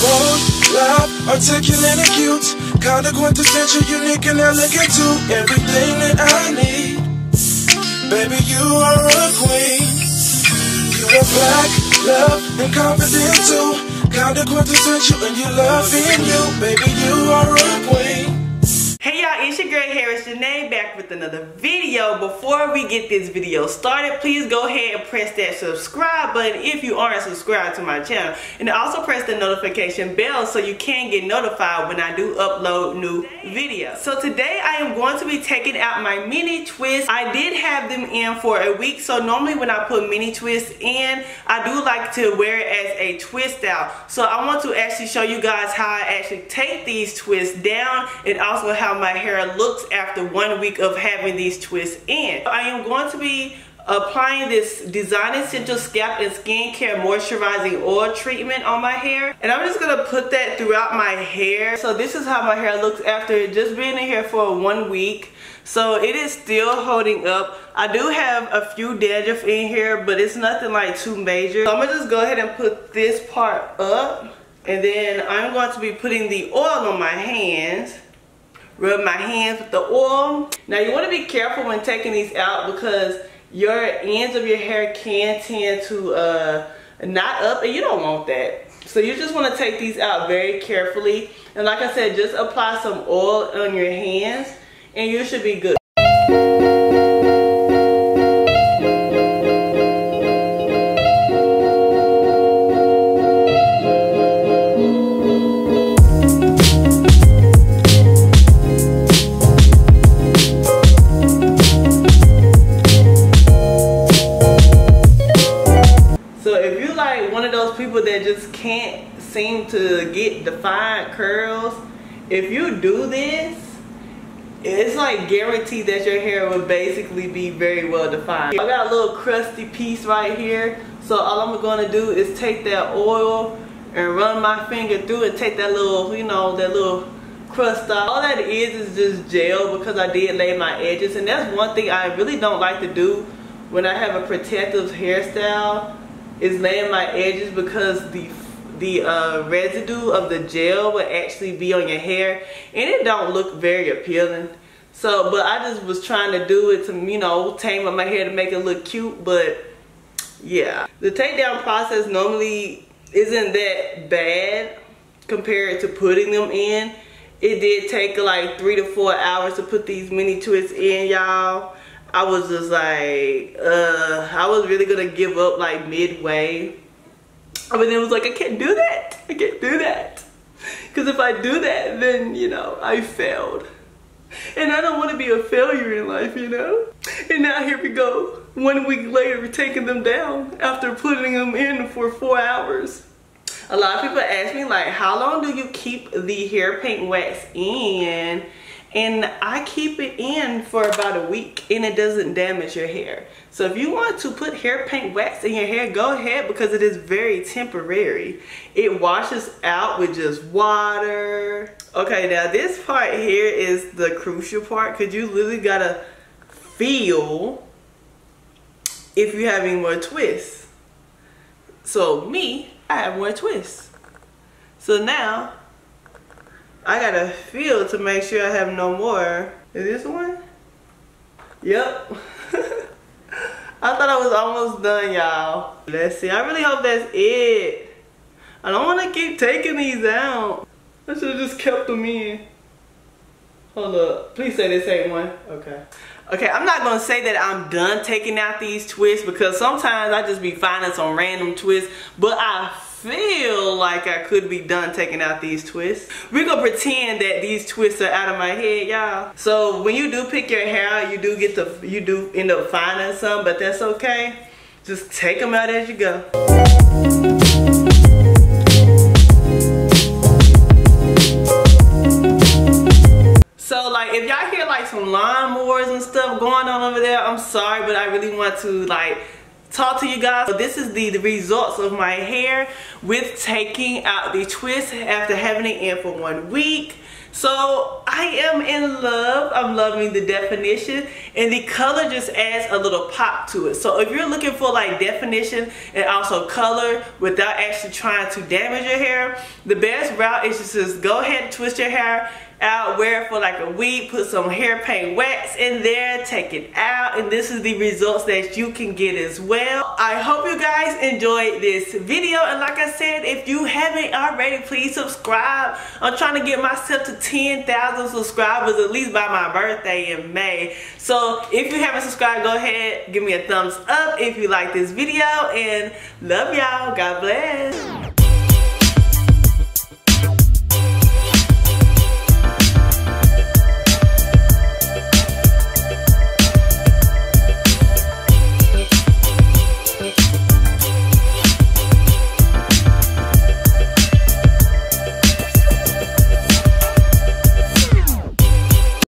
Bold, loud, articulate and cute, kinda quintessential, unique and elegant too. Everything that I need, baby, you are a queen. You are black, love, and confident too, kinda quintessential, and you love being you, baby, you are a queen. Hey y'all, it's your girl Janae back with another video. Before we get this video started, please go ahead and press that subscribe button if you aren't subscribed to my channel, and also press the notification bell so you can get notified when I do upload new videos. So today I am going to be taking out my mini twists. I did have them in for a week, so normally when I put mini twists in, I do like to wear it as a twist out. So I want to actually show you guys how I actually take these twists down, and also how my hair looks after 1 week of having these twists in. I am going to be applying this Design Essential Scalp and Skincare Moisturizing Oil Treatment on my hair, and I'm just gonna put that throughout my hair. So this is how my hair looks after just being in here for 1 week. So it is still holding up. I do have a few dandruff in here, but it's nothing like too major. So I'm gonna just go ahead and put this part up, and then I'm going to be putting the oil on my hands. Rub my hands with the oil. Now you want to be careful when taking these out, because your ends of your hair can tend to knot up, and you don't want that. So you just want to take these out very carefully. And like I said, just apply some oil on your hands and you should be good. People that just can't seem to get defined curls, if you do this, it's like guaranteed that your hair will basically be very well defined. I got a little crusty piece right here, so all I'm going to do is take that oil and run my finger through it, take that little, you know, that little crust off. All that is just gel, because I did lay my edges, and that's one thing I really don't like to do when I have a protective hairstyle, is laying my edges, because the residue of the gel will actually be on your hair, and it don't look very appealing. So, but I just was trying to do it to, you know, tame up my hair to make it look cute. But yeah, the takedown process normally isn't that bad compared to putting them in. It did take like 3 to 4 hours to put these mini twists in, y'all. I was just like, I was really gonna give up like midway. But then it was like, I can't do that. I can't do that. Because if I do that, then, you know, I failed. And I don't want to be a failure in life, you know? And now here we go. 1 week later, we're taking them down after putting them in for 4 hours. A lot of people ask me, like, how long do you keep the hair paint wax in? And I keep it in for about a week, and it doesn't damage your hair. So if you want to put hair paint wax in your hair, go ahead, because it is very temporary. It washes out with just water. Okay, now this part here is the crucial part, because you literally gotta feel if you're having more twists. So me, I have more twists. So now I gotta feel to make sure I have no more. Is this one? Yep. I thought I was almost done, y'all. Let's see. I really hope that's it. I don't want to keep taking these out. I should have just kept them in. Hold up. Please say this ain't one. Okay. Okay, I'm not going to say that I'm done taking out these twists, because sometimes I just be finding some random twists, but I feel like I could be done taking out these twists. We're gonna pretend that these twists are out of my head, y'all. So when you do pick your hair out, you do end up finding some, but that's okay. Just take them out as you go. So like, if y'all hear like some lawnmowers and stuff going on over there, I'm sorry, but I really want to like talk to you guys. So this is the results of my hair with taking out the twist after having it in for 1 week. So I am in love. I'm loving the definition, and the color just adds a little pop to it. So if you're looking for like definition and also color without actually trying to damage your hair, the best route is to just go ahead and twist your hair out, wear it for like a week, put some hair paint wax in there, take it out, and this is the results that you can get as well. I hope you guys enjoyed this video, and like I said, if you haven't already, please subscribe. I'm trying to get myself to 10,000 subscribers at least by my birthday in May. So if you haven't subscribed, go ahead, give me a thumbs up if you like this video, and love y'all. God bless.